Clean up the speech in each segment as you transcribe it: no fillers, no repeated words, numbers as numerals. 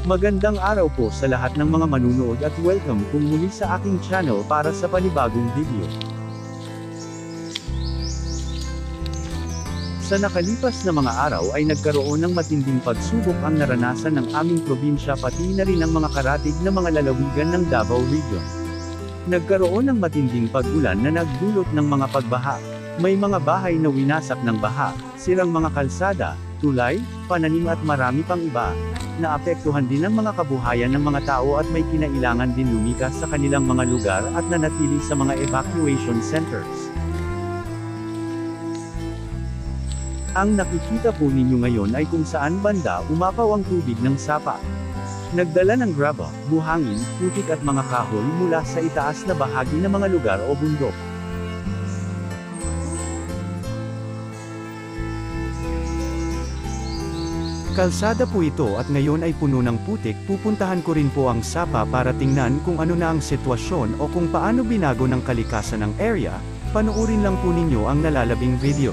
Magandang araw po sa lahat ng mga manunood at welcome kung muli sa aking channel para sa panibagong video. Sa nakalipas na mga araw ay nagkaroon ng matinding pagsubok ang naranasan ng aming probinsya pati na rin ang mga karatig na mga lalawigan ng Davao Region. Nagkaroon ng matinding pag-ulan na nagdulot ng mga pagbaha. May mga bahay na winasak ng baha, sirang mga kalsada, tulay, pananim at marami pang iba. Naapektuhan din ang mga kabuhayan ng mga tao at may kinailangan din lumikas sa kanilang mga lugar at nanatili sa mga evacuation centers. Ang nakikita po ninyo ngayon ay kung saan banda umapaw ang tubig ng Sapa. Nagdala ng graba, buhangin, putik at mga kahoy mula sa itaas na bahagi ng mga lugar o bundok. Kalsada po ito at ngayon ay puno ng putik. Pupuntahan ko rin po ang Sapa para tingnan kung ano na ang sitwasyon o kung paano binago ng kalikasan ng area. Panoorin lang po ninyo ang nalalabing video.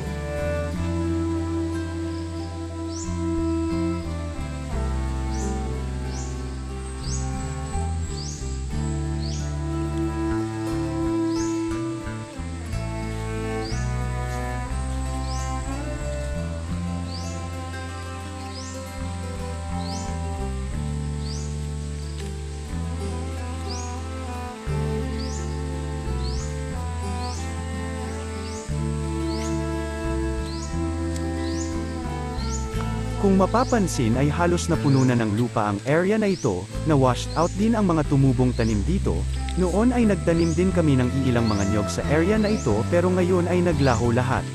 Kung mapapansin ay halos napuno na ng lupa ang area na ito, na washed out din ang mga tumubong tanim dito. Noon ay nagtanim din kami ng iilang mga nyog sa area na ito pero ngayon ay naglaho lahat.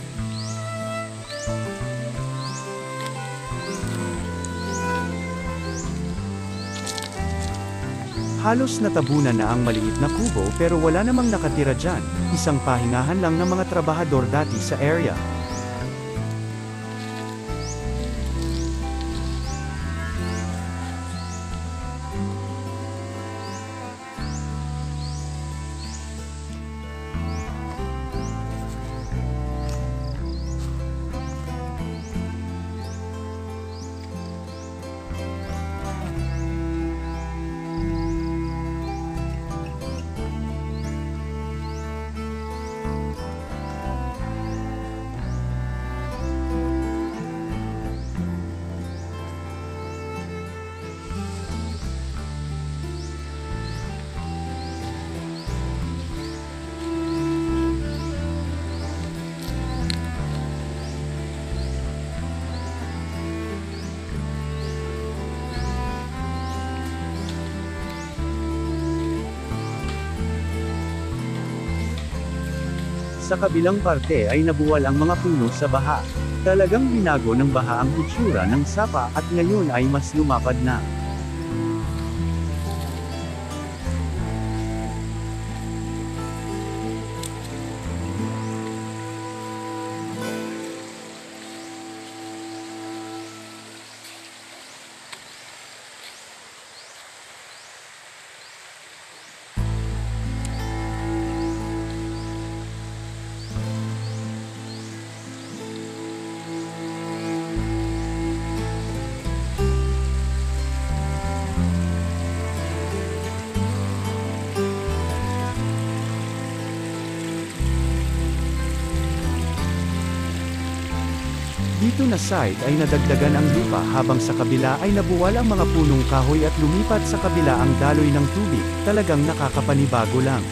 Halos natabunan na ang maliit na kubo pero wala namang nakatira dyan, isang pahingahan lang ng mga trabahador dati sa area. Sa kabilang parte ay nabuwal ang mga puno sa baha. Talagang binago ng baha ang itsura ng Sapa at ngayon ay mas lumapad na. Dito na side ay nadagdagan ang lupa habang sa kabila ay nabuwal ang mga punong kahoy at lumipat sa kabila ang daloy ng tubig. Talagang nakakapanibago lang.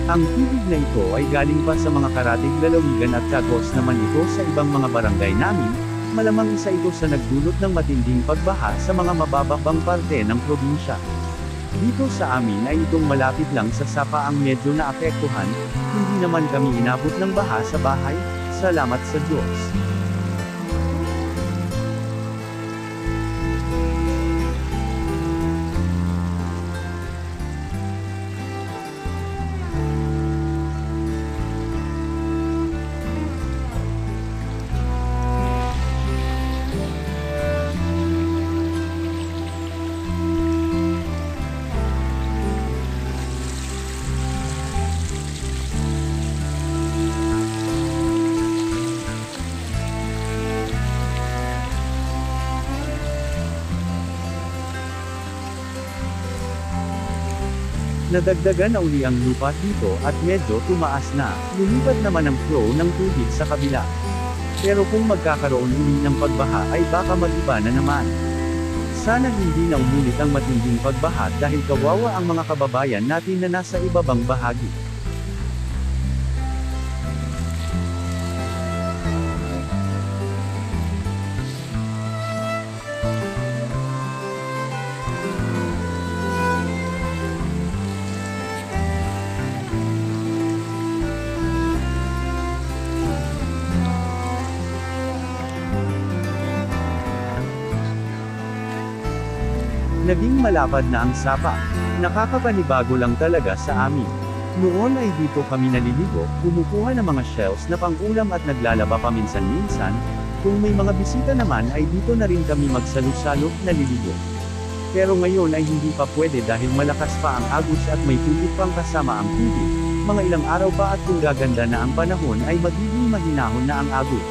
Ang tubig na ito ay galing pa sa mga karatig lalawigan at tagos naman ito sa ibang mga barangay namin. Malamang isa ito sa nagdulot ng matinding pagbaha sa mga mababang parte ng probinsya. Dito sa amin ay itong malapit lang sa Sapa ang medyo naapektuhan, hindi naman kami inabot ng baha sa bahay, salamat sa Diyos. Nadagdagan na uli ang lupa dito at medyo tumaas na, lumipat naman ang flow ng tubig sa kabila. Pero kung magkakaroon uli ng pagbaha ay baka mag-iba na naman. Sana hindi na umulit ang matinding pagbaha dahil kawawa ang mga kababayan natin na nasa ibabang bahagi. Naging malapad na ang sapa. Nakakapanibago lang talaga sa amin. Noon ay dito kami naliligo, kumukuha ng mga shells na pang-ulam at naglalaba paminsan-minsan. Kung may mga bisita naman ay dito na rin kami magsalo-salo, naliligo. Pero ngayon ay hindi pa pwede dahil malakas pa ang agos at may tubig pang kasama ang tubig. Mga ilang araw pa at kung gaganda na ang panahon ay magiging mahinahon na ang agos.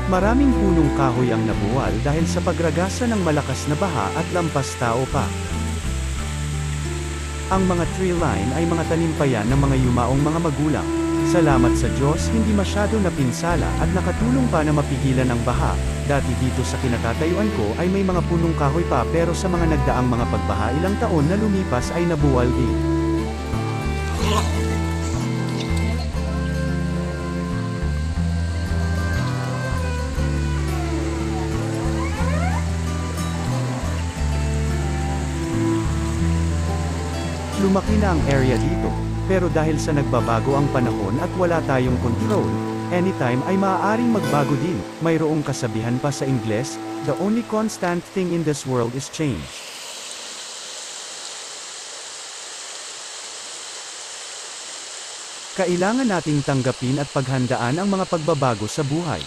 Maraming punong kahoy ang nabuwal dahil sa pagragasa ng malakas na baha at lampas tao pa. Ang mga tree line ay mga tanim pa yan ng mga yumaong mga magulang. Salamat sa Diyos hindi masyado napinsala at nakatulong pa na mapigilan ang baha. Dati dito sa kinatatayuan ko ay may mga punong kahoy pa pero sa mga nagdaang mga pagbaha ilang taon na lumipas ay nabuwal din. Lumaki na ang area dito, pero dahil sa nagbabago ang panahon at wala tayong control, anytime ay maaaring magbago din. Mayroong kasabihan pa sa Ingles, the only constant thing in this world is change. Kailangan nating tanggapin at paghandaan ang mga pagbabago sa buhay.